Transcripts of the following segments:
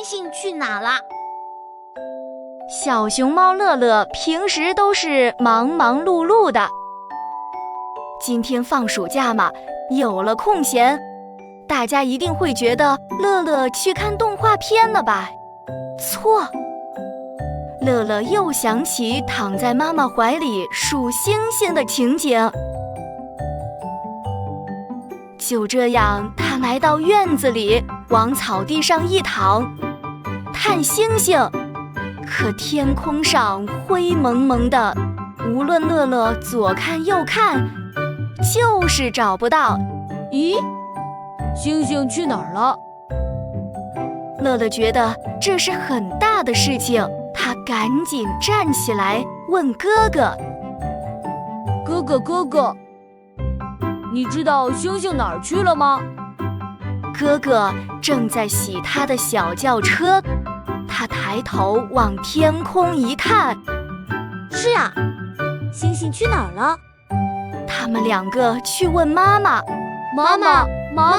星去哪了？小熊猫乐乐平时都是忙忙碌碌的，今天放暑假嘛，有了空闲，大家一定会觉得乐乐去看动画片了吧？错，乐乐又想起躺在妈妈怀里数星星的情景。就这样，他来到院子里，往草地上一躺，看星星。可天空上灰蒙蒙的，无论乐乐左看右看，就是找不到。咦，星星去哪儿了？乐乐觉得这是很大的事情，他赶紧站起来问哥哥：“哥哥，你知道星星哪儿去了吗？”哥哥正在洗他的小轿车，他抬头往天空一看，是啊，星星去哪儿了？他们两个去问妈妈：“妈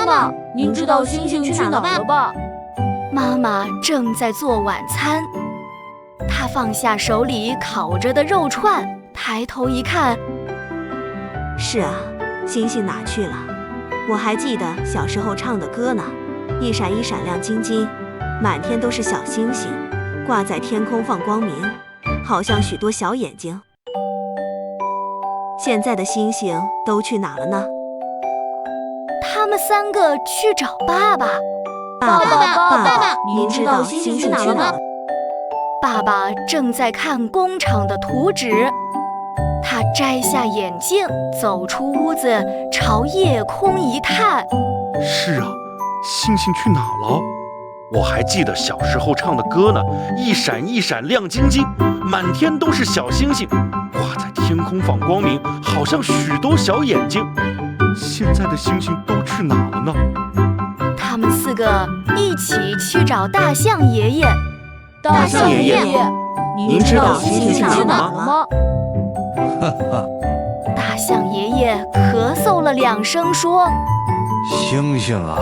妈，您知道星星去哪儿了吧？”妈妈正在做晚餐，她放下手里烤着的肉串，抬头一看，是啊，星星哪去了？我还记得小时候唱的歌呢，一闪一闪亮晶晶，满天都是小星星，挂在天空放光明，好像许多小眼睛。现在的星星都去哪了呢？他们三个去找爸爸。爸爸，您知道星星去哪了吗？爸爸正在看工厂的图纸，他摘下眼镜，走出屋子，朝夜空一探。是啊，星星去哪了？我还记得小时候唱的歌呢，一闪一闪亮晶晶，满天都是小星星，挂在天空放光明，好像许多小眼睛。现在的星星都去哪了呢？他们四个一起去找大象爷爷。大象爷爷，您知道星星去哪了吗？大象爷爷咳嗽了2声说：“星星啊，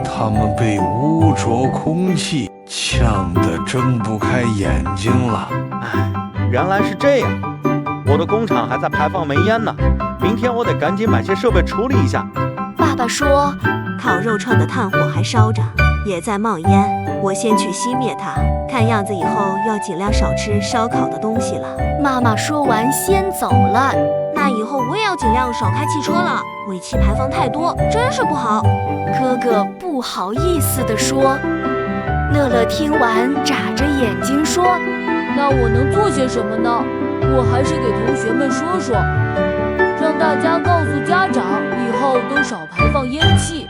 它们被污浊空气呛得睁不开眼睛了。”唉，原来是这样。我的工厂还在排放煤烟呢，明天我得赶紧买些设备处理一下。爸爸说：“烤肉串的炭火还烧着，也在冒烟，我先去熄灭它。看样子以后要尽量少吃烧烤的东西了。”妈妈说完先走了。那以后我也要尽量少开汽车了，尾气排放太多，真是不好。哥哥不好意思地说。乐乐听完眨着眼睛说：“那我能做些什么呢？我还是给同学们说说，让大家告诉家长，以后都少排放烟气。”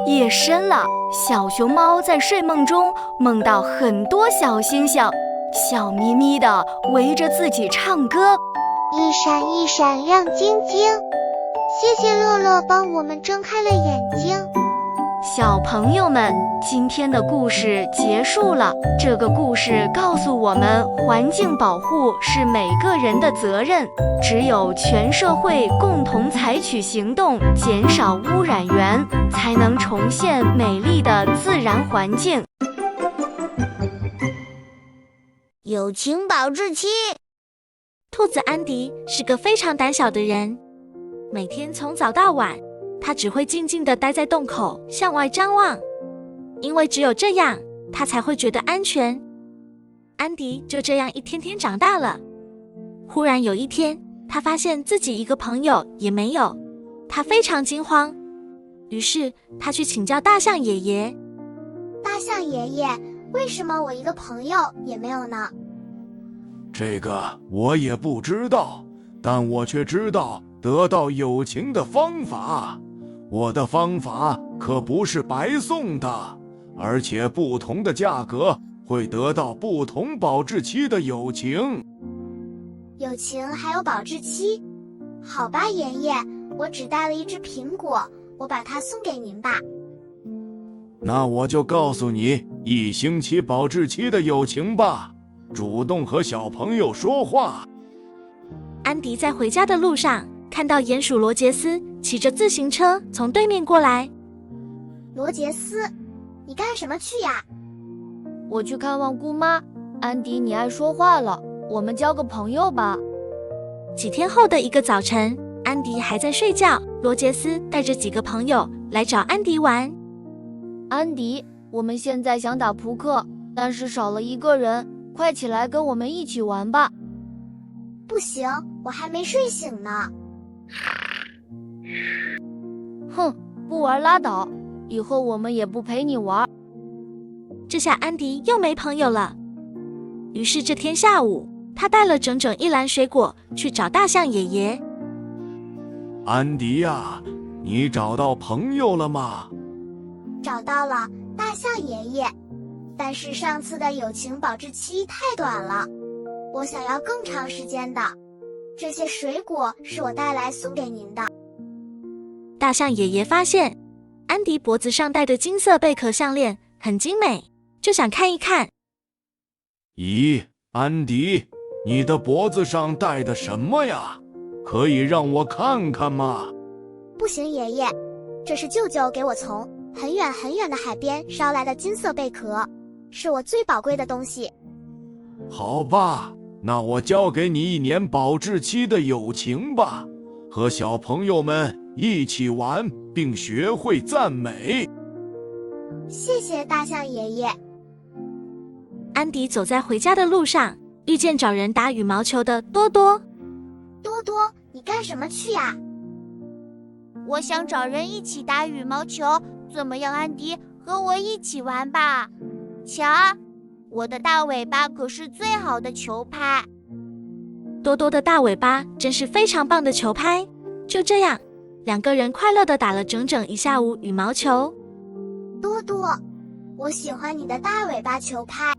夜深了，小熊猫在睡梦中梦到很多小星星，笑眯眯地围着自己唱歌。一闪一闪亮晶晶，谢谢乐乐帮我们睁开了眼睛。小朋友们，今天的故事结束了。这个故事告诉我们，环境保护是每个人的责任，只有全社会共同采取行动，减少污染源，才能重现美丽的自然环境。友情保质期。兔子安迪是个非常胆小的人，每天从早到晚，他只会静静地待在洞口向外张望，因为只有这样，他才会觉得安全。安迪就这样一天天长大了。忽然有一天，他发现自己一个朋友也没有，他非常惊慌，于是他去请教大象爷爷。大象爷爷，为什么我一个朋友也没有呢？这个我也不知道，但我却知道得到友情的方法。我的方法可不是白送的，而且不同的价格会得到不同保质期的友情。友情还有保质期？好吧，爷爷，我只带了一只苹果，我把它送给您吧。那我就告诉你1星期保质期的友情吧，主动和小朋友说话。安迪在回家的路上看到鼹鼠罗杰斯骑着自行车从对面过来。罗杰斯，你干什么去呀？我去看望姑妈。安迪，你爱说话了，我们交个朋友吧。几天后的一个早晨，安迪还在睡觉，罗杰斯带着几个朋友来找安迪玩。安迪，我们现在想打扑克，但是少了一个人，快起来跟我们一起玩吧。不行，我还没睡醒呢。哼，不玩拉倒，以后我们也不陪你玩。这下安迪又没朋友了。于是这天下午，他带了整整一篮水果去找大象爷爷。安迪呀，你找到朋友了吗？找到了，大象爷爷。但是上次的友情保质期太短了，我想要更长时间的。这些水果是我带来送给您的。大象爷爷发现安迪脖子上戴的金色贝壳项链很精美，就想看一看。咦，安迪，你的脖子上戴的什么呀？可以让我看看吗？不行，爷爷，这是舅舅给我从很远很远的海边捎来的金色贝壳，是我最宝贵的东西。好吧，那我交给你1年保质期的友情吧，和小朋友们一起玩，并学会赞美。谢谢大象爷爷。安迪走在回家的路上，遇见找人打羽毛球的多多。多多，你干什么去呀？我想找人一起打羽毛球，怎么样，安迪？和我一起玩吧。瞧，我的大尾巴可是最好的球拍。多多的大尾巴真是非常棒的球拍。就这样，两个人快乐地打了整整1下午羽毛球。多多，我喜欢你的大尾巴球拍。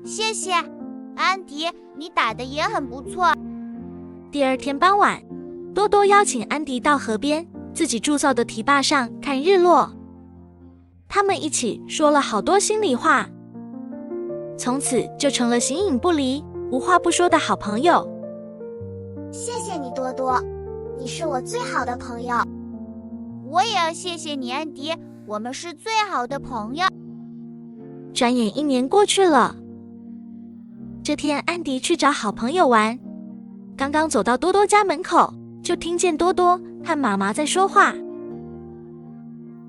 谢谢，安迪，你打得也很不错。第二天傍晚，多多邀请安迪到河边自己铸造的堤坝上看日落。他们一起说了好多心里话，从此就成了形影不离、无话不说的好朋友。谢谢你，多多，你是我最好的朋友。我也要谢谢你，安迪，我们是最好的朋友。转眼1年过去了。这天，安迪去找好朋友玩，刚刚走到多多家门口，就听见多多和妈妈在说话。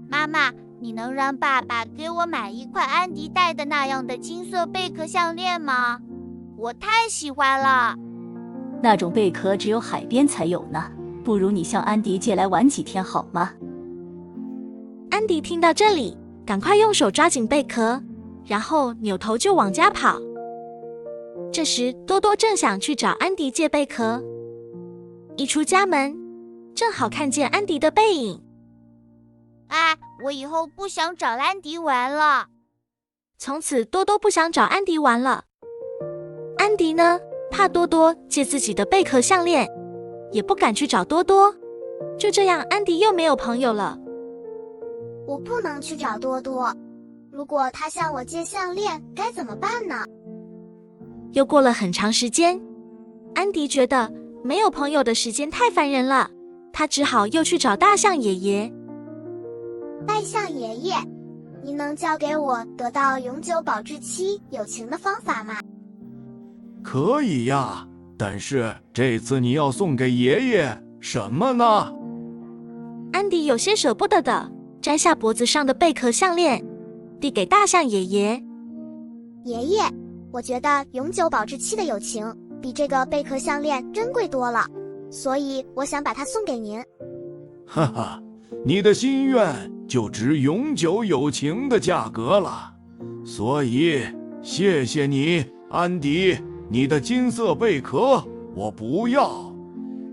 妈妈，你能让爸爸给我买一块安迪戴的那样的金色贝壳项链吗？我太喜欢了。那种贝壳只有海边才有呢，不如你向安迪借来玩几天好吗？安迪听到这里，赶快用手抓紧贝壳，然后扭头就往家跑。这时，多多正想去找安迪借贝壳，一出家门，正好看见安迪的背影。哎，我以后不想找安迪玩了。从此，多多不想找安迪玩了。安迪呢，怕多多借自己的贝壳项链，也不敢去找多多。就这样，安迪又没有朋友了。我不能去找多多，如果他向我借项链，该怎么办呢？又过了很长时间，安迪觉得没有朋友的时间太烦人了，他只好又去找大象爷爷。大象爷爷，你能教给我得到永久保质期友情的方法吗？可以呀，但是这次你要送给爷爷什么呢？安迪有些舍不得的摘下脖子上的贝壳项链，递给大象爷爷。爷爷，我觉得永久保质期的友情比这个贝壳项链珍贵多了，所以我想把它送给您。哈哈，你的心愿就值永久友情的价格了，所以谢谢你，安迪。你的金色贝壳我不要，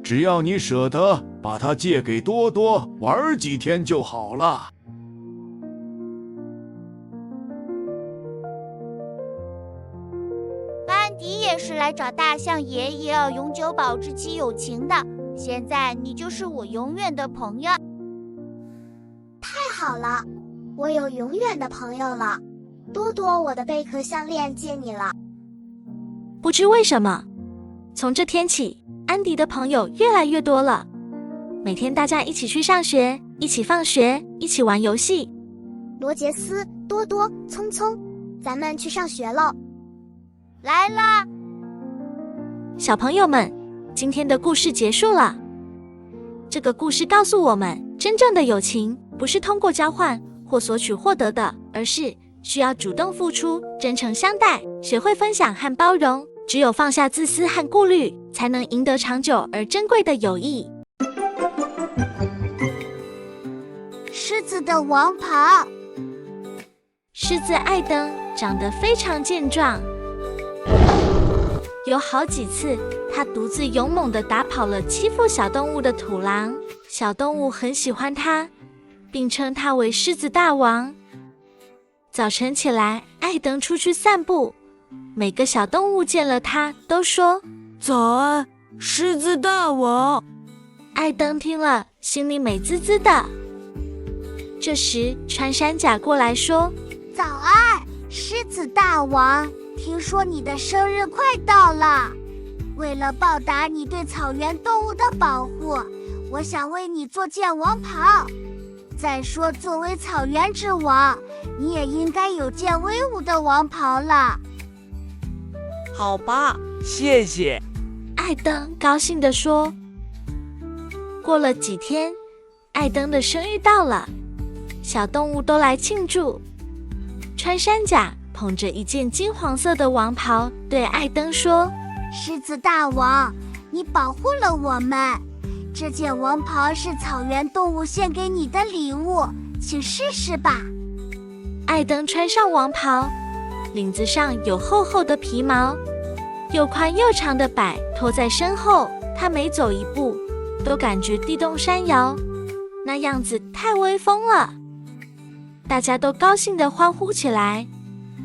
只要你舍得把它借给多多玩几天就好了。安迪也是来找大象爷爷要永久保质期友情的，现在你就是我永远的朋友。太好了，我有永远的朋友了。多多，我的贝壳项链借你了。不知为什么，从这天起，安迪的朋友越来越多了。每天大家一起去上学，一起放学，一起玩游戏。罗杰斯、多多、聪聪，咱们去上学喽。来啦！小朋友们，今天的故事结束了。这个故事告诉我们，真正的友情不是通过交换或索取获得的，而是需要主动付出，真诚相待，学会分享和包容。只有放下自私和顾虑，才能赢得长久而珍贵的友谊。狮子的王袍。狮子艾登长得非常健壮，有好几次他独自勇猛地打跑了欺负小动物的土狼，小动物很喜欢他，并称他为狮子大王。早晨起来，艾登出去散步，每个小动物见了他都说早安，狮子大王。艾登听了心里美滋滋的。这时穿山甲过来说，早安，狮子大王，听说你的生日快到了，为了报答你对草原动物的保护，我想为你做件王袍。再说，作为草原之王，你也应该有件威武的王袍了。好吧，谢谢。艾登高兴地说。过了几天，艾登的生日到了，小动物都来庆祝。穿山甲捧着一件金黄色的王袍，对艾登说：狮子大王，你保护了我们，这件王袍是草原动物献给你的礼物，请试试吧。艾登穿上王袍，领子上有厚厚的皮毛，又宽又长的摆拖在身后，他每走一步都感觉地动山摇，那样子太威风了。大家都高兴地欢呼起来，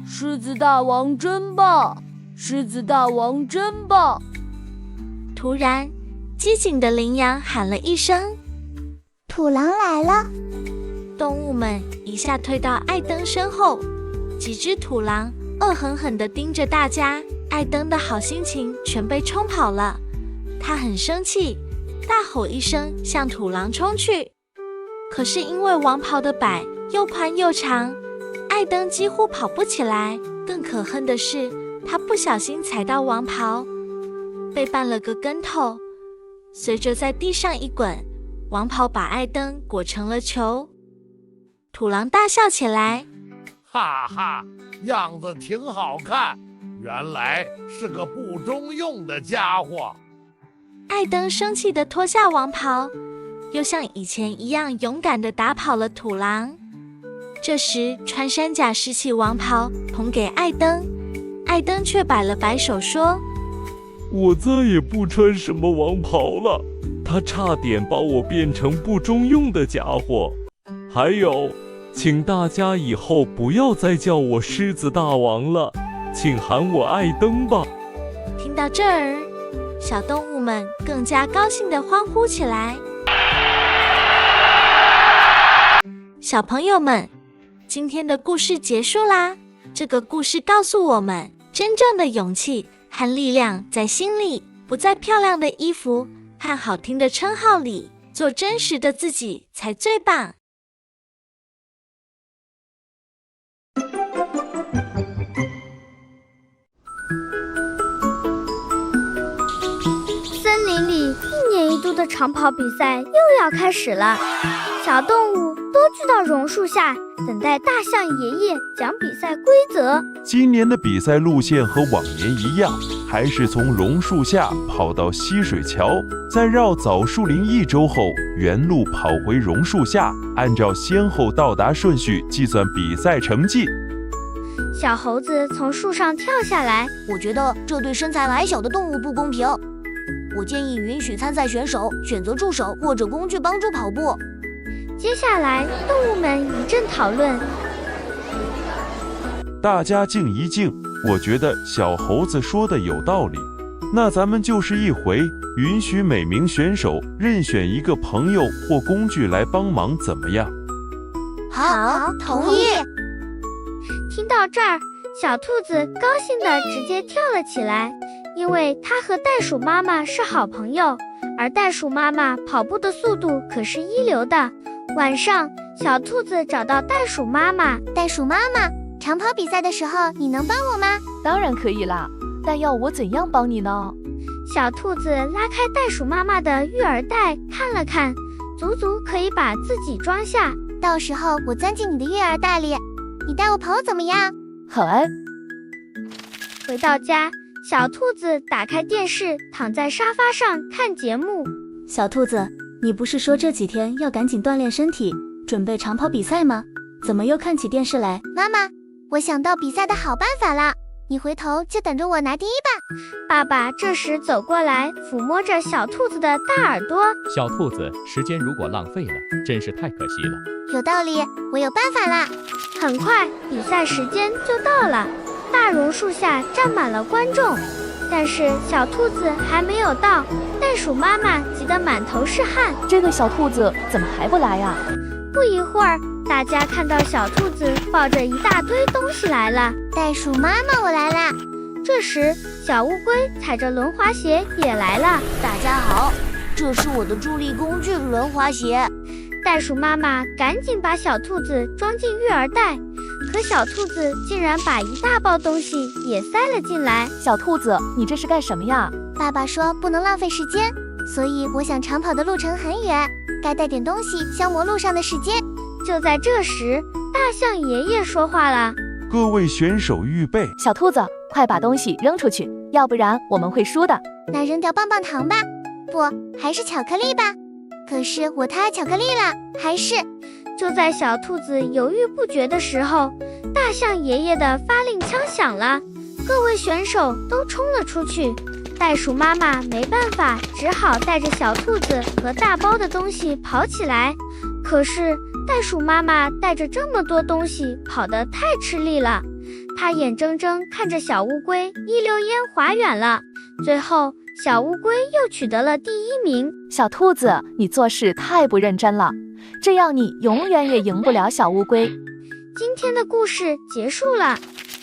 狮子大王真棒，狮子大王真棒。突然机警的羚羊喊了一声，土狼来了。动物们一下退到艾登身后，几只土狼恶狠狠地盯着大家，艾登的好心情全被冲跑了。他很生气，大吼一声向土狼冲去。可是因为王袍的摆又宽又长，艾登几乎跑不起来。更可恨的是，他不小心踩到王袍，被绊了个跟头，随着在地上一滚，王袍把艾登裹成了球。土狼大笑起来，哈哈，样子挺好看，原来是个不中用的家伙。艾登生气地脱下王袍，又像以前一样勇敢地打跑了土狼。这时穿山甲拾起王袍捧给艾登，艾登却摆了摆手说：我再也不穿什么王袍了，他差点把我变成不中用的家伙。还有，请大家以后不要再叫我狮子大王了，请喊我艾登吧。听到这儿，小动物们更加高兴地欢呼起来。小朋友们，今天的故事结束啦。这个故事告诉我们，真正的勇气和力量在心里，不在漂亮的衣服和好听的称号里，做真实的自己才最棒。森林里一年一度的长跑比赛又要开始了，小动物都聚到榕树下，等待大象爷爷讲比赛规则。今年的比赛路线和往年一样，还是从榕树下跑到溪水桥，再绕枣树林1周后，原路跑回榕树下，按照先后到达顺序计算比赛成绩。小猴子从树上跳下来，我觉得这对身材矮小的动物不公平。我建议允许参赛选手选择助手或者工具帮助跑步。接下来，动物们一阵讨论。大家静一静，我觉得小猴子说的有道理。那咱们就是一回，允许每名选手任选一个朋友或工具来帮忙，怎么样？好，同意。听到这儿，小兔子高兴地直接跳了起来，因为它和袋鼠妈妈是好朋友，而袋鼠妈妈跑步的速度可是一流的。晚上，小兔子找到袋鼠妈妈，袋鼠妈妈，长跑比赛的时候，你能帮我吗？当然可以啦，但要我怎样帮你呢？小兔子拉开袋鼠妈妈的育儿袋看了看，足足可以把自己装下。到时候我钻进你的育儿袋里，你带我跑怎么样？好啊。回到家，小兔子打开电视，躺在沙发上看节目。小兔子，你不是说这几天要赶紧锻炼身体，准备长跑比赛吗？怎么又看起电视来？妈妈，我想到比赛的好办法了，你回头就等着我拿第一吧。爸爸这时走过来，抚摸着小兔子的大耳朵。小兔子，时间如果浪费了，真是太可惜了。有道理，我有办法啦。很快，比赛时间就到了，大榕树下站满了观众，但是小兔子还没有到，袋鼠妈妈急得满头是汗。这个小兔子怎么还不来呀？不一会儿，大家看到小兔子抱着一大堆东西来了。袋鼠妈妈，我来啦！这时，小乌龟踩着轮滑鞋也来了。大家好，这是我的助力工具轮滑鞋。袋鼠妈妈赶紧把小兔子装进育儿袋，可小兔子竟然把一大包东西也塞了进来。小兔子，你这是干什么呀？爸爸说不能浪费时间，所以我想长跑的路程很远，该带点东西消磨路上的时间。就在这时，大象爷爷说话了：各位选手预备。小兔子，快把东西扔出去，要不然我们会输的。那扔掉棒棒糖吧，不，还是巧克力吧。可是我太爱巧克力了，还是……就在小兔子犹豫不决的时候，大象爷爷的发令枪响了，各位选手都冲了出去。袋鼠妈妈没办法，只好带着小兔子和大包的东西跑起来。可是袋鼠妈妈带着这么多东西跑得太吃力了，她眼睁睁看着小乌龟一溜烟滑远了。最后小乌龟又取得了第1名。小兔子，你做事太不认真了，这样你永远也赢不了小乌龟。今天的故事结束了，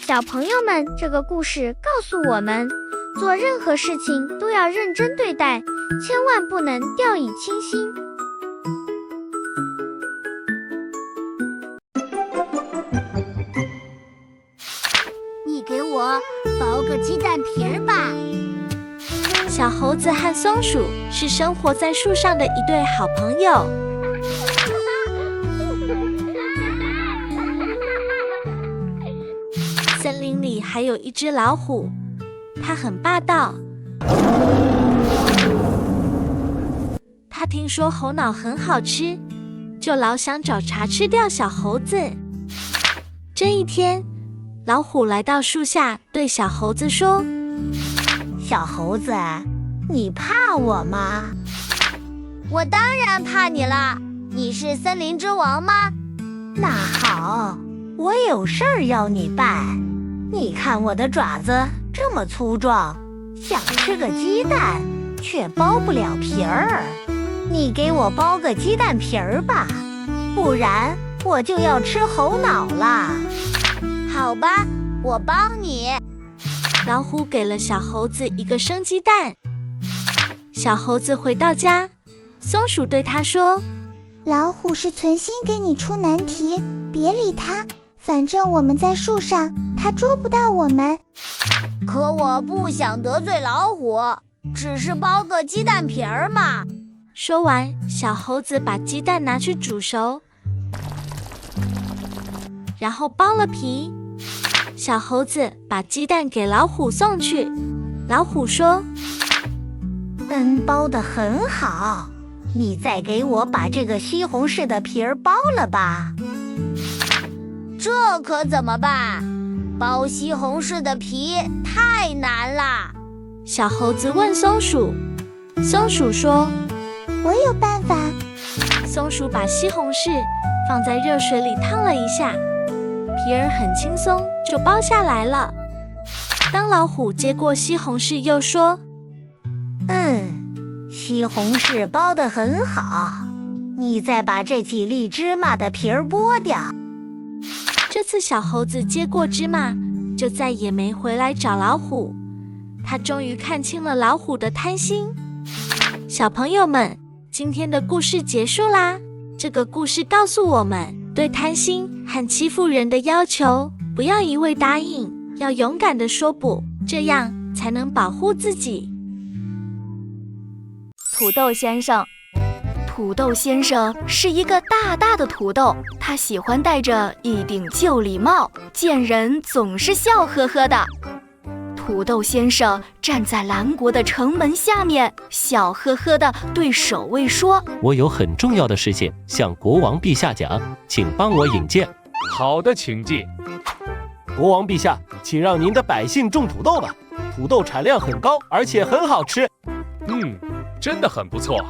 小朋友们，这个故事告诉我们，做任何事情都要认真对待，千万不能掉以轻心。你给我包个鸡蛋皮儿吧。小猴子和松鼠是生活在树上的一对好朋友。森林里还有一只老虎，它很霸道。它听说猴脑很好吃，就老想找茬吃掉小猴子。这一天，老虎来到树下，对小猴子说：小猴子，你怕我吗？我当然怕你了，你是森林之王吗？那好，我有事儿要你办。你看我的爪子这么粗壮，想吃个鸡蛋，却剥不了皮儿。你给我剥个鸡蛋皮儿吧，不然我就要吃猴脑了。好吧，我帮你。老虎给了小猴子一个生鸡蛋。小猴子回到家，松鼠对他说：老虎是存心给你出难题，别理他，反正我们在树上，他捉不到我们。可我不想得罪老虎，只是剥个鸡蛋皮儿嘛。说完，小猴子把鸡蛋拿去煮熟，然后剥了皮。小猴子把鸡蛋给老虎送去，老虎说：剥得很好，你再给我把这个西红柿的皮儿剥了吧。这可怎么办？剥西红柿的皮太难啦。小猴子问松鼠，松鼠说：我有办法。松鼠把西红柿放在热水里烫了一下，皮儿很轻松就剥下来了。当老虎接过西红柿又说：西红柿剥得很好，你再把这几粒芝麻的皮儿剥掉。这次小猴子接过芝麻，就再也没回来找老虎。他终于看清了老虎的贪心。小朋友们，今天的故事结束啦。这个故事告诉我们，对贪心和欺负人的要求不要一味答应，要勇敢地说不，这样才能保护自己。土豆先生。土豆先生是一个大大的土豆，他喜欢戴着一顶旧礼帽，见人总是笑呵呵的。土豆先生站在蓝国的城门下面，笑呵呵地对守卫说：“我有很重要的事情向国王陛下讲，请帮我引荐。”好的，请进。国王陛下，请让您的百姓种土豆吧，土豆产量很高，而且很好吃。真的很不错。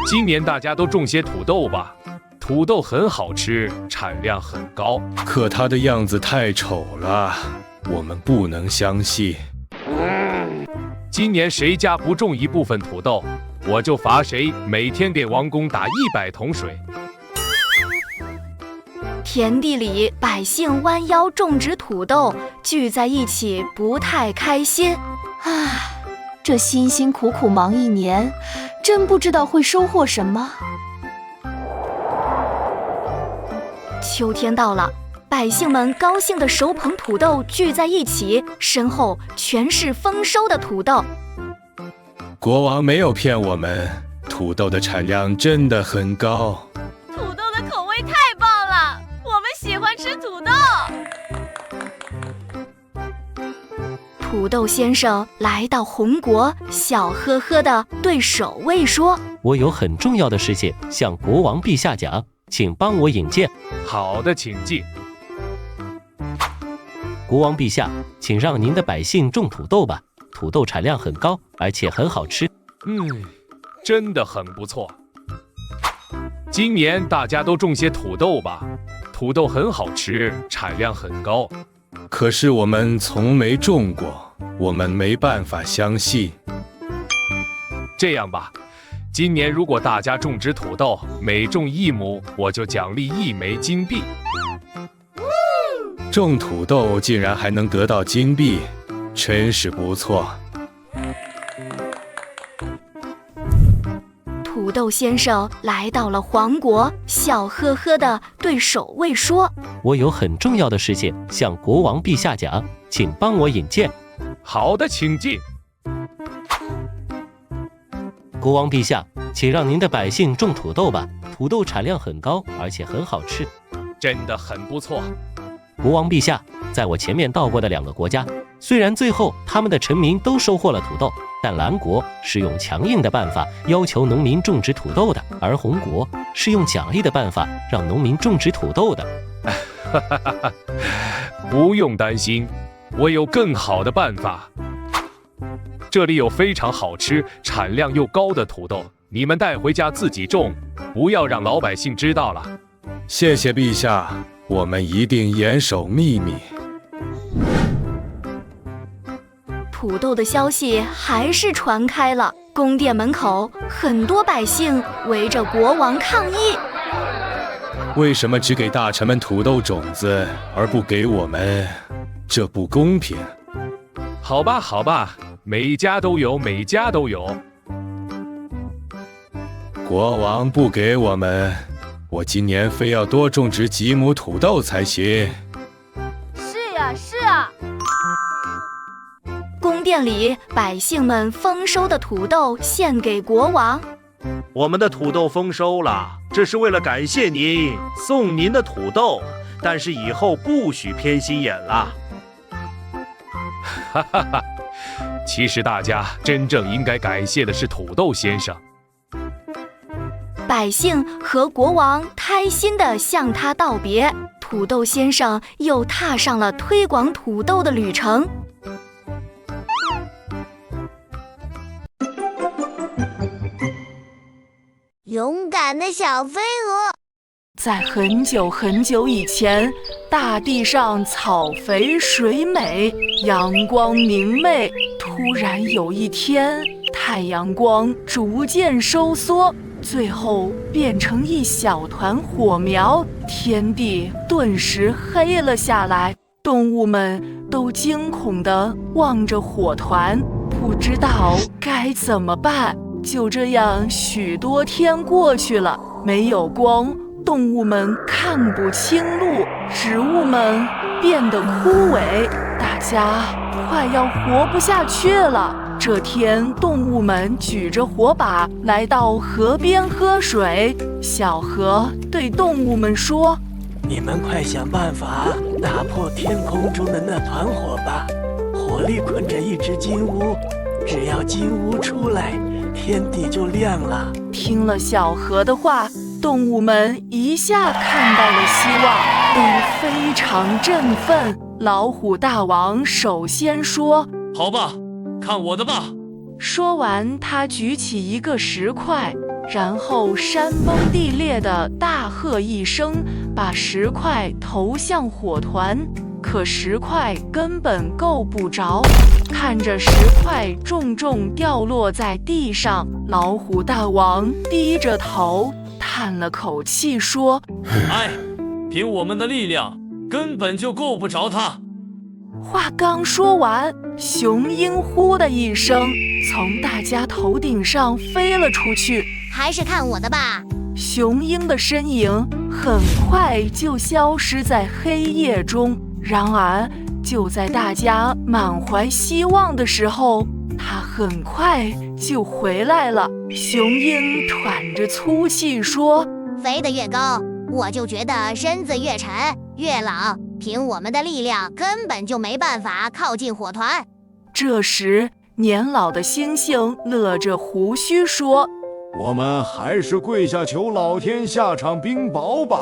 今年大家都种些土豆吧，土豆很好吃，产量很高。可它的样子太丑了，我们不能相信。今年谁家不种一部分土豆，我就罚谁每天给王宫打100桶水。田地里，百姓弯腰种植土豆，聚在一起不太开心。唉，这辛辛苦苦忙一年，真不知道会收获什么。秋天到了，百姓们高兴地手捧土豆聚在一起，身后全是丰收的土豆。国王没有骗我们，土豆的产量真的很高。土豆的口味太棒了，我们喜欢吃土豆。土豆先生来到红国，笑呵呵地对守卫说：“我有很重要的事情向国王陛下讲，请帮我引荐。”好的，请进。国王陛下，请让您的百姓种土豆吧，土豆产量很高，而且很好吃。真的很不错。今年大家都种些土豆吧，土豆很好吃，产量很高。可是我们从没种过，我们没办法相信。这样吧，今年如果大家种植土豆，每种1亩，我就奖励1枚金币。种土豆竟然还能得到金币，真是不错。土豆先生来到了黄国，笑呵呵地对守卫说：“我有很重要的事情向国王陛下讲，请帮我引荐。”好的，请进。国王陛下，请让您的百姓种土豆吧，土豆产量很高，而且很好吃。真的很不错。国王陛下，在我前面到过的2个国家，虽然最后他们的臣民都收获了土豆，但蓝国是用强硬的办法要求农民种植土豆的，而红国是用奖励的办法让农民种植土豆的。不用担心，我有更好的办法。这里有非常好吃、产量又高的土豆，你们带回家自己种，不要让老百姓知道了。谢谢陛下，我们一定严守秘密。土豆的消息还是传开了，宫殿门口很多百姓围着国王抗议。为什么只给大臣们土豆种子，而不给我们？这不公平。好吧，好吧，每家都有，每家都有。国王不给我们，我今年非要多种植几亩土豆才行。是呀，是啊。宫殿里，百姓们丰收的土豆献给国王。我们的土豆丰收了，这是为了感谢您，送您的土豆，但是以后不许偏心眼了。哈哈哈，其实大家真正应该感谢的是土豆先生。百姓和国王开心地向他道别，土豆先生又踏上了推广土豆的旅程。勇敢的小飞蛾。在很久很久以前，大地上草肥水美，阳光明媚。突然有一天，太阳光逐渐收缩，最后变成一小团火苗，天地顿时黑了下来。动物们都惊恐地望着火团，不知道该怎么办。就这样，许多天过去了，没有光，动物们看不清路，植物们变得枯萎，大家快要活不下去了。这天，动物们举着火把来到河边喝水。小河对动物们说：“你们快想办法打破天空中的那团火吧！火力困着一只金乌，只要金乌出来，天地就亮了。”听了小河的话，动物们一下看到了希望，都非常振奋。老虎大王首先说：“好吧，看我的吧！”说完，他举起一个石块，然后山崩地裂的大喝一声，把石块投向火团。可石块根本够不着，看着石块重重掉落在地上，老虎大王低着头叹了口气说：“哎，凭我们的力量，根本就够不着它。”话刚说完，雄鹰呼的一声从大家头顶上飞了出去。还是看我的吧！雄鹰的身影很快就消失在黑夜中。然而，就在大家满怀希望的时候，它很快就回来了。雄鹰喘着粗气说：“飞得越高，我就觉得身子越沉越冷，凭我们的力量根本就没办法靠近火团。”这时，年老的猩猩勒着胡须说：“我们还是跪下求老天下场冰雹吧，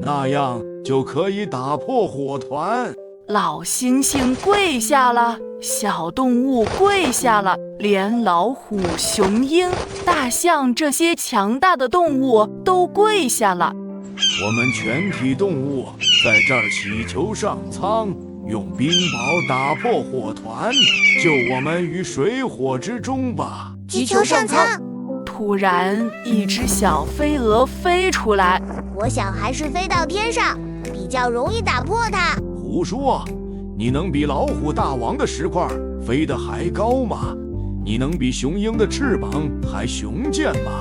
那样就可以打破火团。”老猩猩跪下了，小动物跪下了，连老虎、雄鹰、大象这些强大的动物都跪下了。我们全体动物在这儿祈求上苍，用冰雹打破火团，救我们于水火之中吧！祈求上苍。突然，一只小飞蛾飞出来。我想还是飞到天上，比较容易打破它。胡说！你能比老虎大王的石块飞得还高吗？你能比雄鹰的翅膀还雄健吗？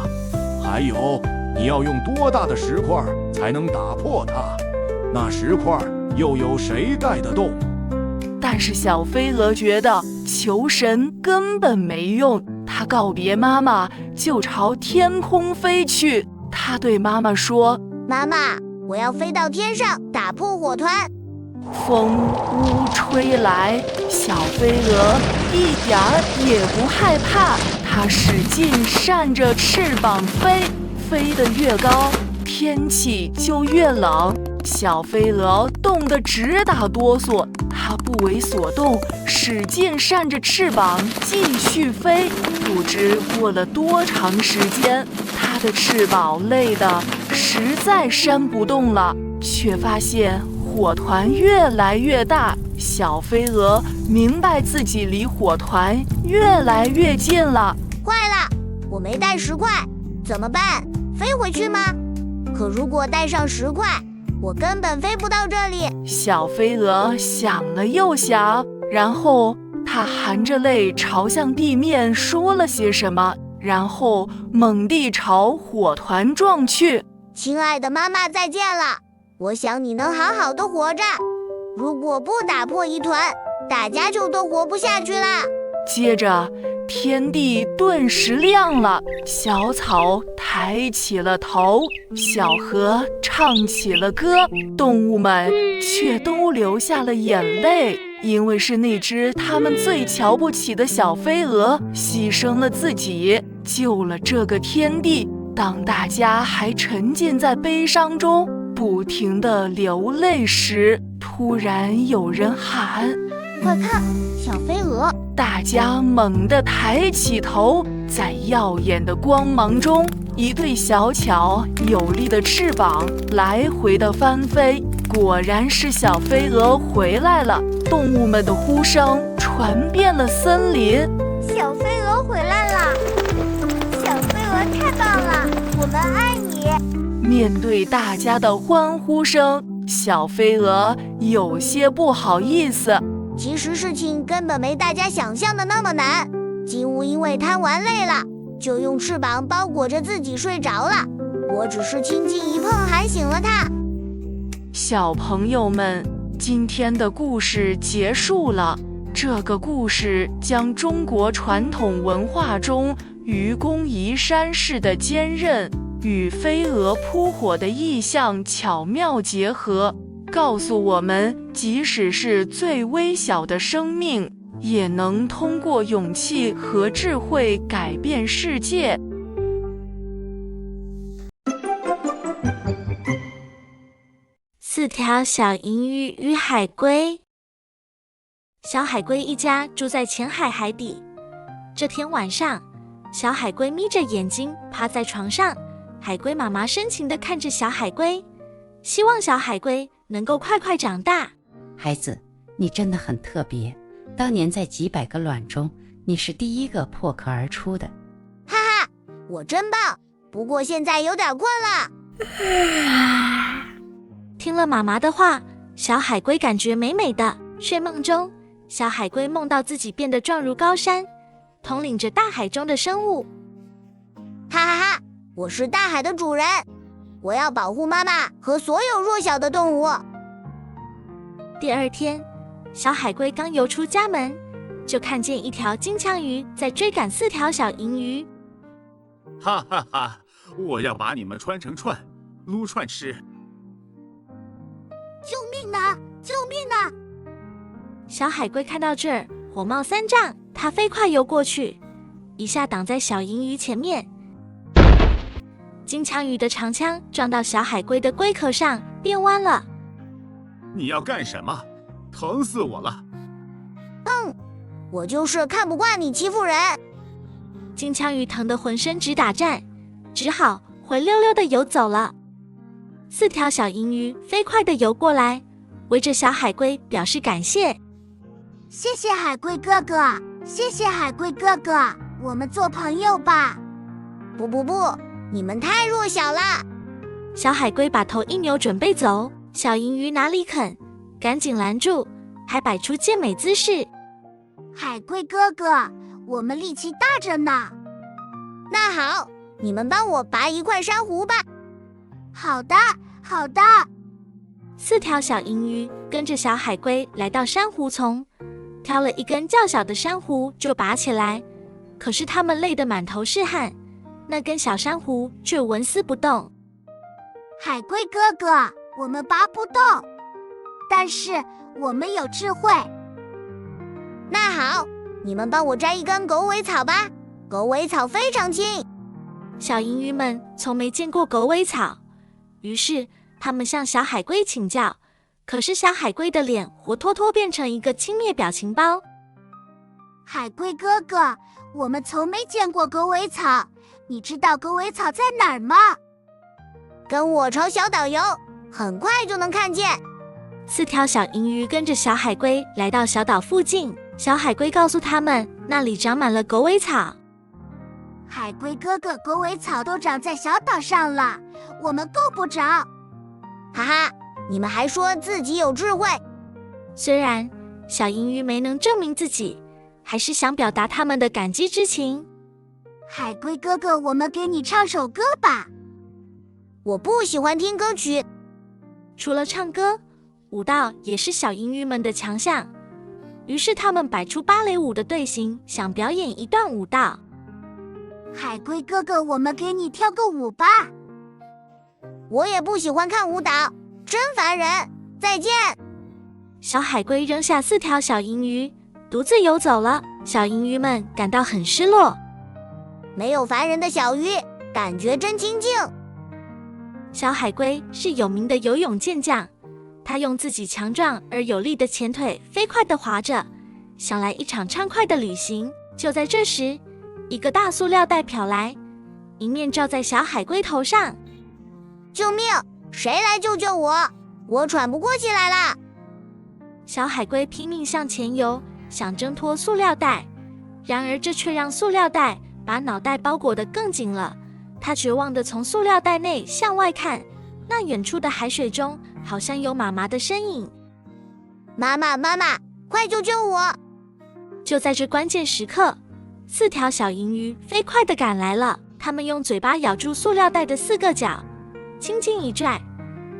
还有，你要用多大的石块才能打破它？那石块又有谁带得动？但是小飞蛾觉得求神根本没用，它告别妈妈，就朝天空飞去。它对妈妈说：“妈妈，我要飞到天上，打破火团。”风呜吹来，小飞蛾一点儿也不害怕，它使劲扇着翅膀飞，飞得越高，天气就越冷。小飞蛾冻得直打哆嗦，它不为所动，使劲扇着翅膀继续飞。不知过了多长时间，它的翅膀累得实在扇不动了，却发现火团越来越大。小飞蛾明白自己离火团越来越近了。坏了，我没带石块，怎么办？飞回去吗？可如果带上石块，我根本飞不到这里。小飞蛾想了又想，然后它含着泪朝向地面说了些什么，然后猛地朝火团撞去。亲爱的妈妈，再见了！我想你能好好的活着。如果不打破一团，大家就都活不下去了。接着，天地顿时亮了，小草抬起了头，小河唱起了歌，动物们却都流下了眼泪，因为是那只他们最瞧不起的小飞蛾牺牲了自己，救了这个天地。当大家还沉浸在悲伤中，不停地流泪时，突然有人喊：“快看，小飞蛾！”大家猛地抬起头，在耀眼的光芒中，一对小巧有力的翅膀来回的翻飞。果然是小飞蛾回来了，动物们的呼声传遍了森林。小飞蛾回来了！小飞蛾太棒了，我们爱你！面对大家的欢呼声，小飞蛾有些不好意思。其实事情根本没大家想象的那么难。金乌因为贪玩累了，就用翅膀包裹着自己睡着了。我只是轻轻一碰喊醒了他。小朋友们，今天的故事结束了。这个故事将中国传统文化中愚公移山式的坚韧与飞蛾扑火的意象巧妙结合，告诉我们，即使是最微小的生命，也能通过勇气和智慧改变世界。4条小银鱼与海龟。小海龟一家住在浅海海底。这天晚上，小海龟眯着眼睛趴在床上，海龟妈妈深情地看着小海龟，希望小海龟能够快快长大。孩子，你真的很特别，当年在几百个卵中，你是第一个破壳而出的。哈哈，我真棒，不过现在有点困了。听了妈妈的话，小海龟感觉美美的。睡梦中，小海龟梦到自己变得壮如高山，统领着大海中的生物。哈哈哈，我是大海的主人，我要保护妈妈和所有弱小的动物。第二天，小海龟刚游出家门，就看见一条金枪鱼在追赶4条小银鱼。哈哈哈，我要把你们穿成串，撸串吃。救命啊！救命啊！小海龟看到这儿，火冒三丈，它飞快游过去，一下挡在小银鱼前面。金枪鱼的长枪撞到小海龟的龟壳上，变弯了。你要干什么？疼死我了！我就是看不惯你欺负人。金枪鱼疼得浑身直打颤，只好灰溜溜地游走了。4条小银鱼飞快地游过来，围着小海龟表示感谢。谢谢海龟哥哥，谢谢海龟哥哥，我们做朋友吧。不，你们太弱小了。小海龟把头一扭准备走，小银鱼哪里肯，赶紧拦住，还摆出健美姿势。海龟哥哥，我们力气大着呢。那好，你们帮我拔一块珊瑚吧。好的，好的。 4条小银鱼跟着小海龟来到珊瑚丛，挑了一根较小的珊瑚就拔起来。可是它们累得满头是汗，那根小珊瑚却纹丝不动。海龟哥哥，我们拔不动，但是我们有智慧。那好，你们帮我摘一根狗尾草吧，狗尾草非常轻。小银鱼们从没见过狗尾草，于是他们向小海龟请教，可是小海龟的脸活脱脱变成一个轻蔑表情包。海龟哥哥，我们从没见过狗尾草，你知道狗尾草在哪儿吗？跟我朝小岛游，很快就能看见。4条小银鱼跟着小海龟来到小岛附近，小海龟告诉他们，那里长满了狗尾草。海龟哥哥，狗尾草都长在小岛上了，我们够不着。哈哈，你们还说自己有智慧。虽然小银鱼没能证明自己，还是想表达他们的感激之情。海龟哥哥，我们给你唱首歌吧。我不喜欢听歌曲。除了唱歌，舞蹈也是小银鱼们的强项。于是他们摆出芭蕾舞的队形，想表演一段舞蹈。海龟哥哥，我们给你跳个舞吧。我也不喜欢看舞蹈，真烦人。再见。小海龟扔下4条小银鱼，独自游走了。小银鱼们感到很失落。没有烦人的小鱼，感觉真清静。小海龟是有名的游泳健将，他用自己强壮而有力的前腿飞快地划着，想来一场畅快的旅行。就在这时，一个大塑料袋飘来，迎面照在小海龟头上。救命！谁来救救我？我喘不过气来了。小海龟拼命向前游，想挣脱塑料袋，然而这却让塑料袋把脑袋包裹得更紧了。他绝望地从塑料袋内向外看，那远处的海水中好像有妈妈的身影。妈妈，妈妈，快救救我！就在这关键时刻，4条小银鱼飞快地赶来了。他们用嘴巴咬住塑料袋的4个角，轻轻一拽，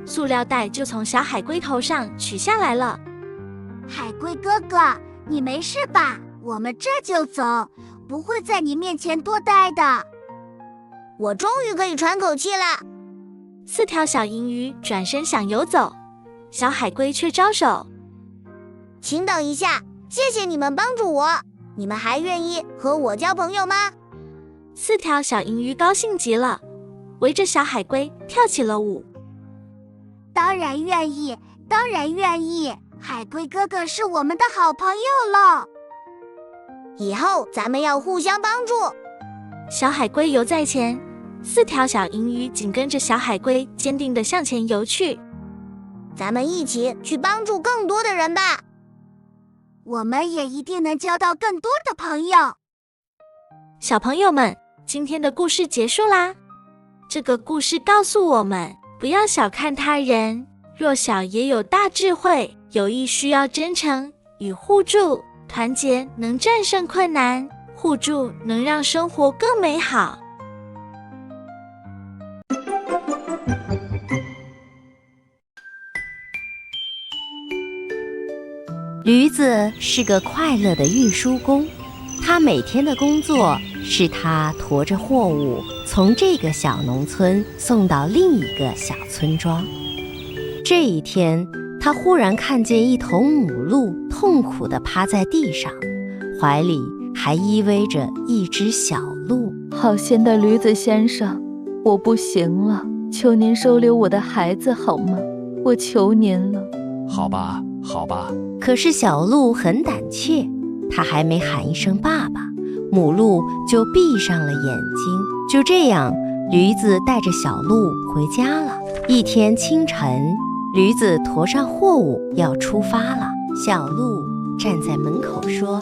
塑料袋就从小海龟头上取下来了。海龟哥哥，你没事吧？我们这就走，不会在你面前多待的。我终于可以喘口气了。4条小银鱼转身想游走，小海龟却招手：请等一下，谢谢你们帮助我。你们还愿意和我交朋友吗？4条小银鱼高兴极了，围着小海龟跳起了舞。当然愿意，当然愿意，海龟哥哥是我们的好朋友了。以后咱们要互相帮助。小海龟游在前，4条小银鱼紧跟着小海龟坚定地向前游去。咱们一起去帮助更多的人吧。我们也一定能交到更多的朋友。小朋友们，今天的故事结束啦。这个故事告诉我们，不要小看他人，弱小也有大智慧，友谊需要真诚与互助，团结能战胜困难，互助能让生活更美好。驴子是个快乐的运输工，他每天的工作是他驮着货物从这个小农村送到另一个小村庄。这一天，他忽然看见一头母鹿痛苦地趴在地上，怀里还依偎着一只小鹿。好心的驴子先生，我不行了，求您收留我的孩子好吗？我求您了。好吧，好吧。可是小鹿很胆怯，它还没喊一声爸爸，母鹿就闭上了眼睛。就这样，驴子带着小鹿回家了。一天清晨，驴子驮上货物要出发了。小鹿站在门口说：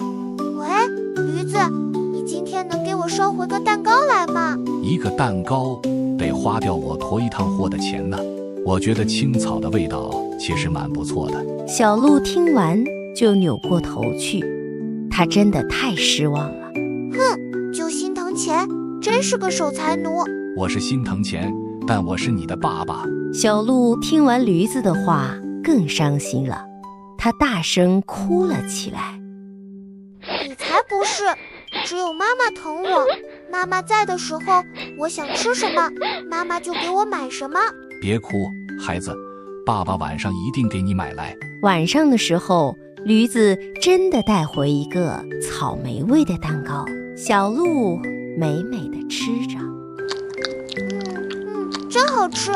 喂，驴子，你今天能给我捎回个蛋糕来吗？一个蛋糕得花掉我驮一趟货的钱呢。我觉得青草的味道其实蛮不错的。小鹿听完就扭过头去，他真的太失望了。哼，就心疼钱，真是个守财奴。我是心疼钱，但我是你的爸爸。小鹿听完驴子的话更伤心了，他大声哭了起来。你才不是，只有妈妈疼我。妈妈在的时候，我想吃什么，妈妈就给我买什么。别哭，孩子，爸爸晚上一定给你买来。晚上的时候，驴子真的带回一个草莓味的蛋糕，小鹿美美地吃着。真好吃。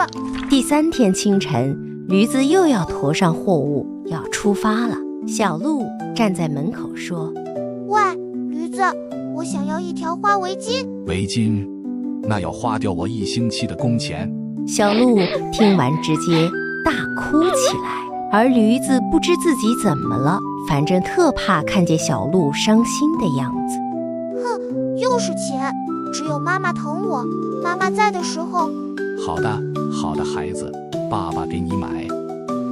第3天清晨，驴子又要驮上货物要出发了。小鹿站在门口说：喂，驴子，我想要一条花围巾。围巾？那要花掉我1星期的工钱。小鹿听完直接大哭起来，而驴子不知自己怎么了，反正特怕看见小鹿伤心的样子。哼，又是钱，只有妈妈疼我，妈妈在的时候。好的，好的，孩子，爸爸给你买。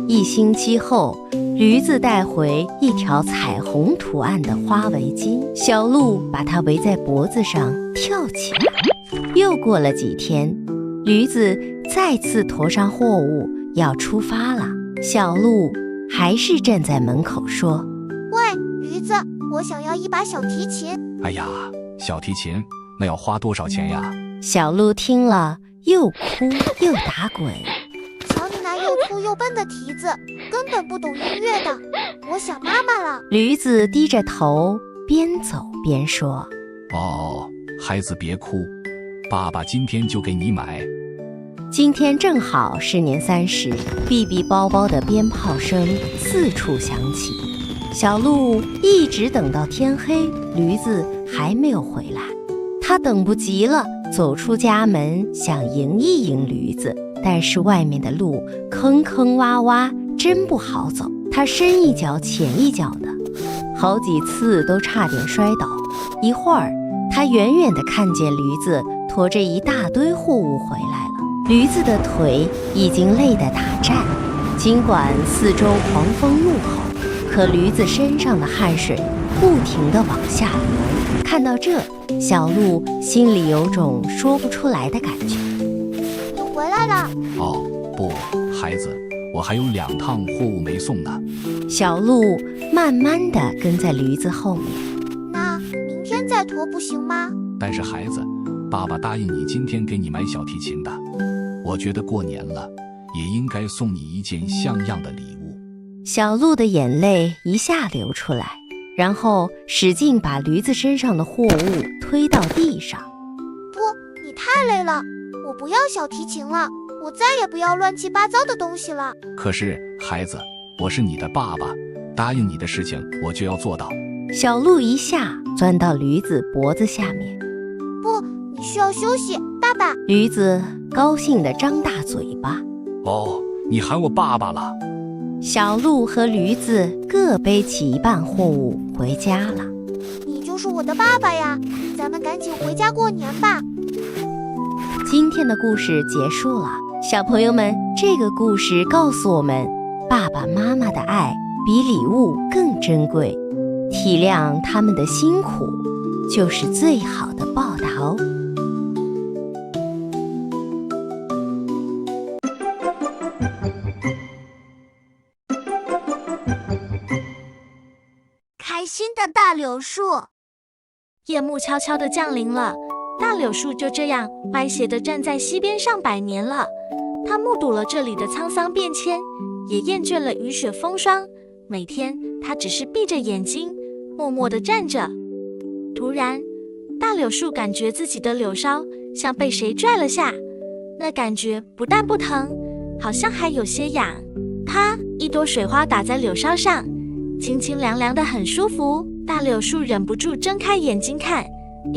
1星期后，驴子带回一条彩虹图案的花围巾，小鹿把它围在脖子上跳起来。又过了几天，驴子再次驮上货物要出发了，小鹿还是站在门口说：喂，驴子，我想要一把小提琴。哎呀，小提琴，那要花多少钱呀？小鹿听了又哭又打滚。瞧你那又粗又笨的蹄子，根本不懂音乐的，我想妈妈了。驴子低着头边走边说：哦，孩子别哭，爸爸今天就给你买。今天正好是年30，哔哔包包的鞭炮声四处响起。小鹿一直等到天黑，驴子还没有回来。他等不及了，走出家门想迎一迎驴子，但是外面的路坑坑洼洼，真不好走。他深一脚浅一脚的，好几次都差点摔倒。一会儿，他远远地看见驴子驮着一大堆货物回来了。驴子的腿已经累得打颤，尽管四周狂风怒吼，可驴子身上的汗水不停地往下流。看到这，小鹿心里有种说不出来的感觉。你回来了。哦，不，孩子，我还有2趟货物没送呢。小鹿慢慢地跟在驴子后面。那明天再驮不行吗？但是孩子，爸爸答应你今天给你买小提琴的。我觉得过年了，也应该送你一件像样的礼物。小鹿的眼泪一下流出来，然后使劲把驴子身上的货物推到地上。不，你太累了，我不要小提琴了，我再也不要乱七八糟的东西了。可是孩子，我是你的爸爸，答应你的事情我就要做到。小鹿一下钻到驴子脖子下面。不，你需要休息，爸爸。驴子高兴地张大嘴巴。哦，你喊我爸爸了。小鹿和驴子各背起一半货物回家了。你就是我的爸爸呀，咱们赶紧回家过年吧。今天的故事结束了，小朋友们，这个故事告诉我们，爸爸妈妈的爱比礼物更珍贵，体谅他们的辛苦就是最好的报答哦。开心的大柳树。夜幕悄悄地降临了，大柳树就这样歪斜地站在溪边上百年了。它目睹了这里的沧桑变迁，也厌倦了雨雪风霜。每天，它只是闭着眼睛，默默地站着。突然，大柳树感觉自己的柳梢像被谁拽了下，那感觉不但不疼，好像还有些痒。啪，一朵水花打在柳梢上，清清凉凉的，很舒服。大柳树忍不住睁开眼睛看，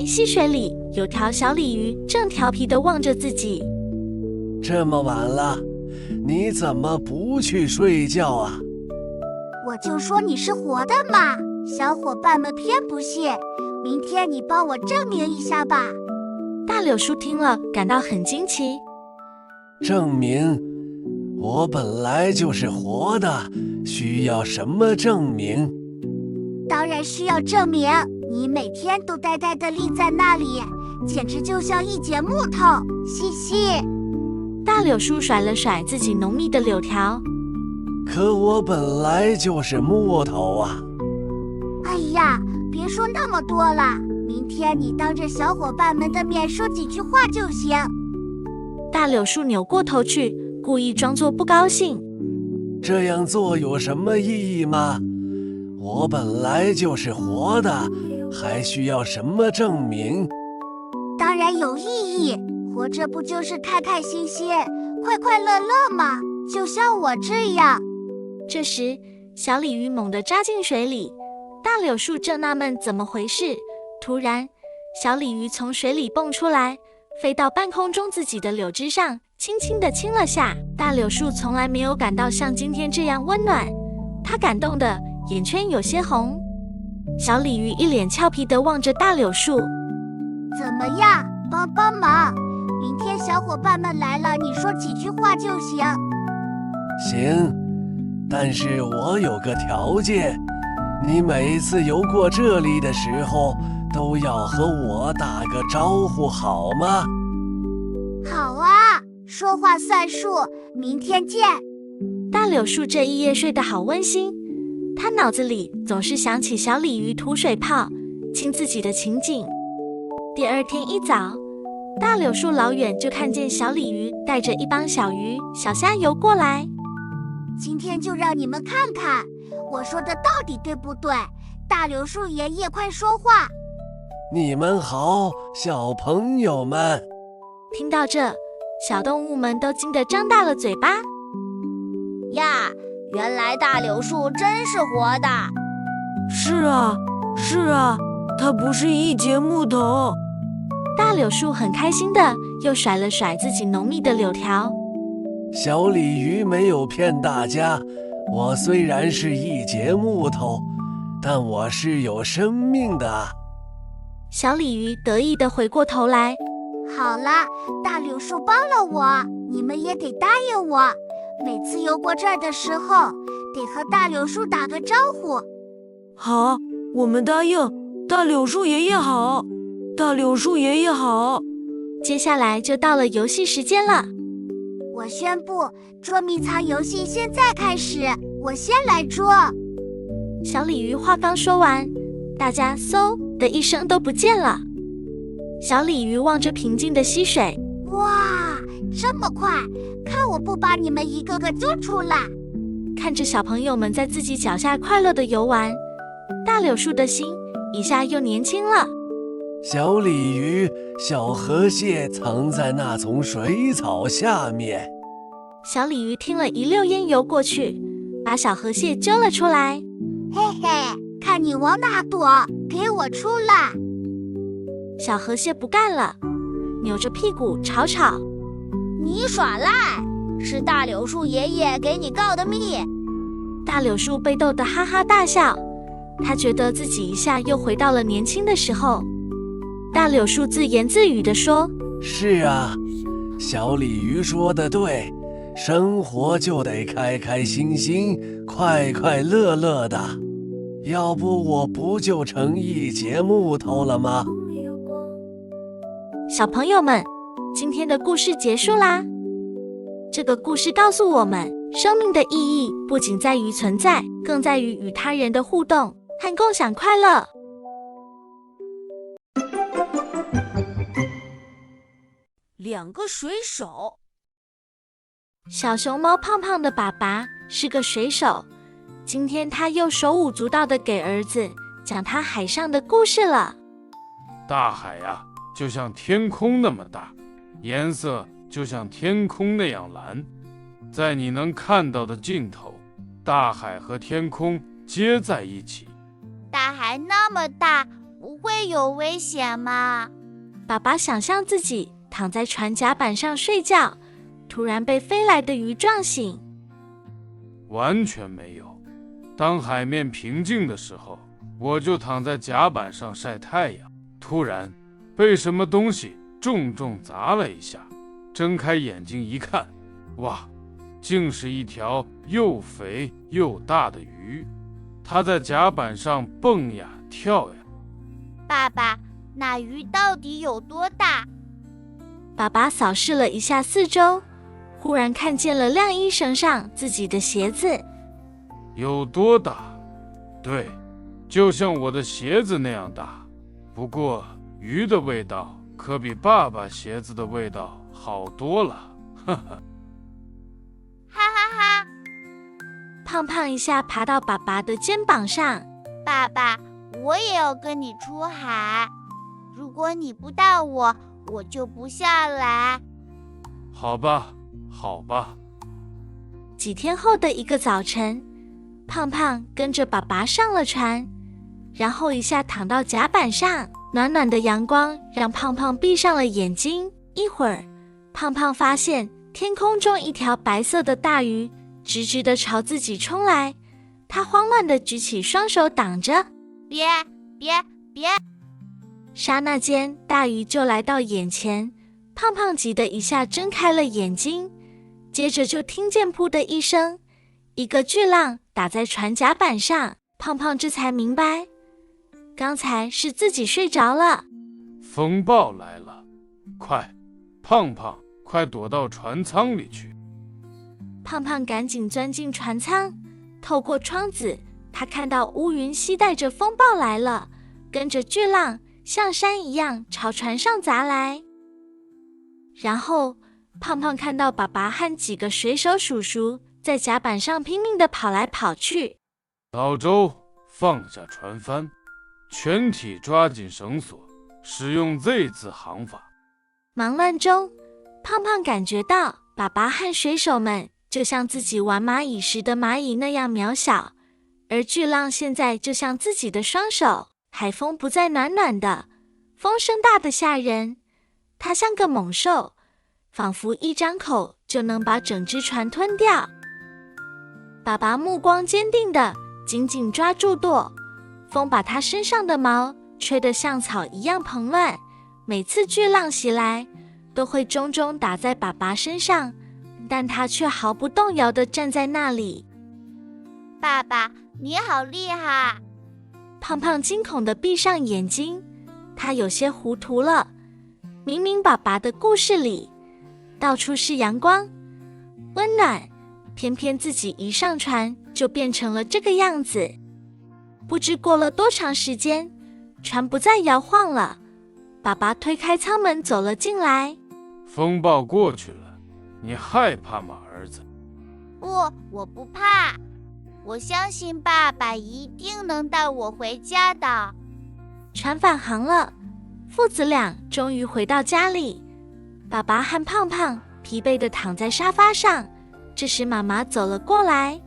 溪水里有条小鲤鱼正调皮地望着自己。这么晚了，你怎么不去睡觉啊？我就说你是活的嘛，小伙伴们偏不信。明天你帮我证明一下吧。大柳树听了感到很惊奇。证明？我本来就是活的，需要什么证明？当然需要证明，你每天都呆呆地立在那里，简直就像一截木头。嘻嘻。大柳树甩了甩自己浓密的柳条。可我本来就是木头啊。哎呀，别说那么多了，明天你当着小伙伴们的面说几句话就行。大柳树扭过头去，故意装作不高兴。这样做有什么意义吗？我本来就是活的，还需要什么证明？当然有意义，活着不就是开开心心、快快乐乐吗？就像我这样。这时，小鲤鱼猛地扎进水里，大柳树正纳闷怎么回事，突然，小鲤鱼从水里蹦出来，飞到半空中自己的柳枝上，轻轻地亲了下。大柳树从来没有感到像今天这样温暖，它感动的眼圈有些红。小鲤鱼一脸俏皮地望着大柳树。怎么样，帮帮忙，明天小伙伴们来了，你说几句话就行。行，但是我有个条件，你每次游过这里的时候都要和我打个招呼，好吗？好啊，说话算数，明天见。大柳树这一夜睡得好温馨，他脑子里总是想起小鲤鱼吐水泡亲自己的情景。第二天一早，大柳树老远就看见小鲤鱼带着一帮小鱼、小虾游过来。今天就让你们看看，我说的到底对不对？大柳树爷爷，快说话！你们好，小朋友们。听到这，小动物们都惊得张大了嘴巴。呀，原来大柳树真是活的。是啊，是啊，它不是一截木头。大柳树很开心的又甩了甩自己浓密的柳条。小鲤鱼没有骗大家，我虽然是一截木头，但我是有生命的。小鲤鱼得意地回过头来。好啦，大柳树帮了我，你们也得答应我，每次游过这儿的时候，得和大柳树打个招呼。好，我们答应大柳树爷爷好，大柳树爷爷好。接下来就到了游戏时间了。我宣布，捉迷藏游戏现在开始，我先来捉。小鲤鱼话刚说完，大家嗖的一声都不见了。小鲤鱼望着平静的溪水，哇，这么快，看我不把你们一个个捉出来。看着小朋友们在自己脚下快乐的游玩，大柳树的心一下又年轻了。小鲤鱼、小河蟹藏在那丛水草下面。小鲤鱼听了一溜烟游过去，把小河蟹揪了出来。嘿嘿，看你往哪躲，给我出来！小河蟹不干了，扭着屁股吵吵。你耍赖，是大柳树爷爷给你告的密。大柳树被逗得哈哈大笑，他觉得自己一下又回到了年轻的时候。大柳树自言自语地说：是啊，小鲤鱼说的对，生活就得开开心心、快快乐乐的，要不我不就成一节木头了吗？小朋友们，今天的故事结束啦。这个故事告诉我们，生命的意义不仅在于存在，更在于与他人的互动和共享快乐。2个水手。小熊猫胖胖的爸爸是个水手，今天他又手舞足蹈地给儿子讲他海上的故事了。大海呀，就像天空那么大，颜色就像天空那样蓝，在你能看到的尽头，大海和天空接在一起。大海那么大，不会有危险吗？爸爸想象自己躺在船甲板上睡觉，突然被飞来的鱼撞醒。完全没有。当海面平静的时候，我就躺在甲板上晒太阳，突然被什么东西重重砸了一下，睁开眼睛一看，哇，竟是一条又肥又大的鱼，它在甲板上蹦呀跳呀。爸爸，那鱼到底有多大？爸爸扫视了一下四周，忽然看见了晾衣绳上自己的鞋子。有多大？对，就像我的鞋子那样大。不过鱼的味道可比爸爸鞋子的味道好多了，哈哈。哈哈哈！胖胖一下爬到爸爸的肩膀上。爸爸，我也要跟你出海。如果你不带我，我就不下来。好吧，好吧。几天后的一个早晨，胖胖跟着爸爸上了船，然后一下躺到甲板上。暖暖的阳光让胖胖闭上了眼睛。一会儿，胖胖发现天空中一条白色的大鱼直直地朝自己冲来，他慌乱地举起双手挡着。别！刹那间，大鱼就来到眼前，胖胖急得一下睁开了眼睛，接着就听见噗的一声，一个巨浪打在船甲板上。胖胖这才明白，刚才是自己睡着了。风暴来了，快，胖胖，快躲到船舱里去。胖胖赶紧钻进船舱，透过窗子，他看到乌云携带着风暴来了，跟着巨浪像山一样朝船上砸来。然后胖胖看到爸爸和几个水手叔叔在甲板上拼命地跑来跑去。老周，放下船帆，全体抓紧绳索，使用 Z 字航法。忙乱中，胖胖感觉到爸爸和水手们就像自己玩蚂蚁时的蚂蚁那样渺小，而巨浪现在就像自己的双手。海风不再暖暖的，风声大得吓人，它像个猛兽，仿佛一张口就能把整只船吞掉。爸爸目光坚定地紧紧抓住舵，风把他身上的毛吹得像草一样蓬乱，每次巨浪袭来都会重重打在爸爸身上，但他却毫不动摇地站在那里。爸爸，你好厉害！胖胖惊恐地闭上眼睛，他有些糊涂了。明明爸爸的故事里，到处是阳光、温暖，偏偏自己一上船就变成了这个样子。不知过了多长时间，船不再摇晃了。爸爸推开舱门走了进来。风暴过去了，你害怕吗，儿子？不，我不怕。我相信爸爸一定能带我回家的。船返航了，父子俩终于回到家里。爸爸和胖胖疲惫地躺在沙发上。这时妈妈走了过来。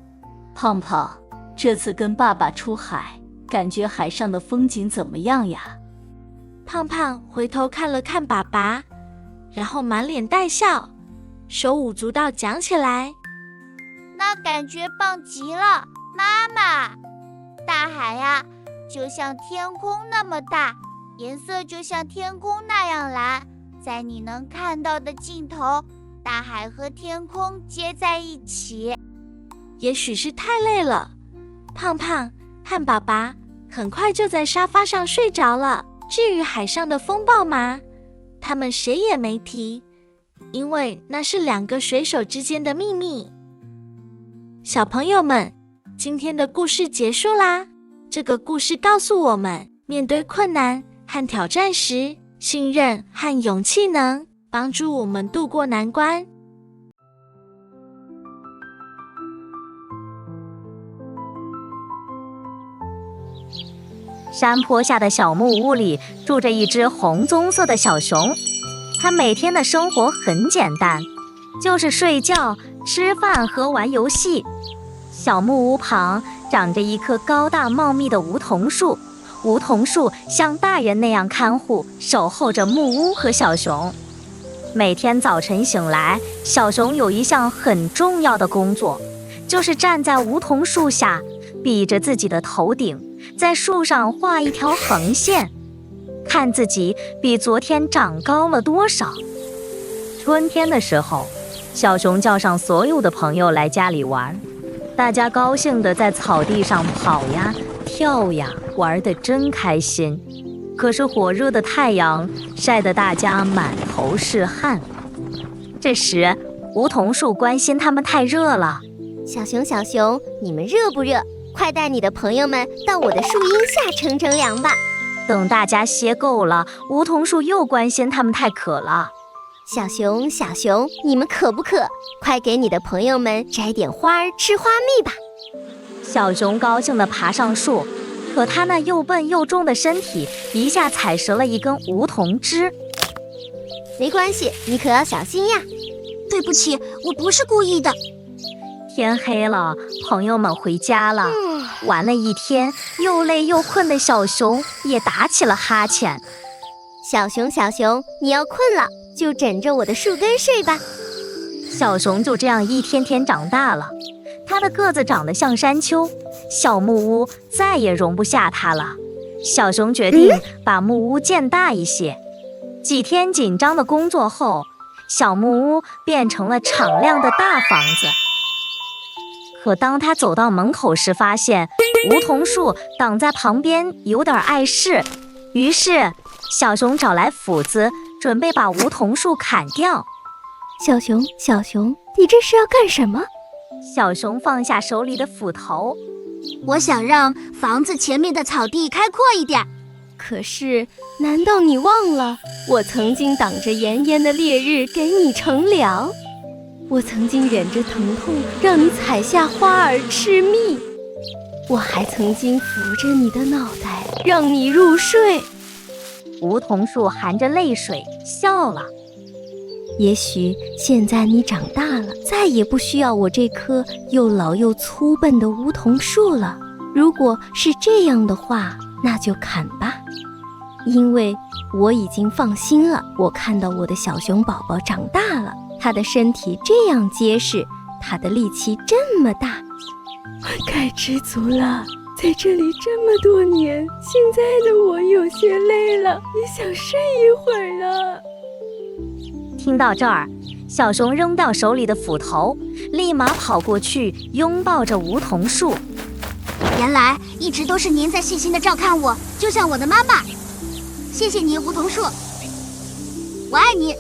胖胖，这次跟爸爸出海，感觉海上的风景怎么样呀？胖胖回头看了看爸爸，然后满脸带笑，手舞足蹈讲起来。那感觉棒极了，妈妈！大海呀，就像天空那么大，颜色就像天空那样蓝，在你能看到的尽头，大海和天空接在一起。也许是太累了，胖胖和爸爸很快就在沙发上睡着了。至于海上的风暴吗？他们谁也没提，因为那是2个水手之间的秘密。小朋友们，今天的故事结束啦。这个故事告诉我们，面对困难和挑战时，信任和勇气能帮助我们度过难关。山坡下的小木屋里住着一只红棕色的小熊，它每天的生活很简单，就是睡觉、吃饭和玩游戏。小木屋旁长着一棵高大茂密的梧桐树，梧桐树像大人那样看护、守候着木屋和小熊。每天早晨醒来，小熊有一项很重要的工作，就是站在梧桐树下，比着自己的头顶，在树上画一条横线，看自己比昨天长高了多少。春天的时候，小熊叫上所有的朋友来家里玩，大家高兴地在草地上跑呀、跳呀，玩得真开心。可是火热的太阳晒得大家满头是汗。这时，梧桐树关心他们太热了。小熊，小熊，你们热不热？快带你的朋友们到我的树荫下乘乘凉吧。等大家歇够了，梧桐树又关心他们太渴了。小熊，小熊，你们渴不渴？快给你的朋友们摘点花儿吃花蜜吧。小熊高兴地爬上树，可它那又笨又重的身体一下踩折了一根梧桐枝。没关系，你可要小心呀。对不起，我不是故意的。天黑了，朋友们回家了。玩了一天，又累又困的小熊也打起了哈欠。小熊，小熊，你要困了，就枕着我的树根睡吧。小熊就这样一天天长大了，它的个子长得像山丘，小木屋再也容不下它了。小熊决定把木屋建大一些。几天紧张的工作后，小木屋变成了敞亮的大房子。可当他走到门口时，发现梧桐树挡在旁边，有点碍事。于是，小熊找来斧子，准备把梧桐树砍掉。小熊，小熊，你这是要干什么？小熊放下手里的斧头。我想让房子前面的草地开阔一点。可是，难道你忘了，我曾经挡着炎炎的烈日给你乘凉？我曾经忍着疼痛让你采下花儿吃蜜，我还曾经扶着你的脑袋让你入睡。梧桐树含着泪水笑了。也许现在你长大了，再也不需要我这棵又老又粗笨的梧桐树了。如果是这样的话，那就砍吧，因为我已经放心了。我看到我的小熊宝宝长大了，他的身体这样结实，他的力气这么大，我该知足了。在这里这么多年，现在的我有些累了，也想睡一会儿了。听到这儿，小熊扔掉手里的斧头，立马跑过去拥抱着梧桐树。原来一直都是您在细心的照看我，就像我的妈妈。谢谢你，梧桐树，我爱你。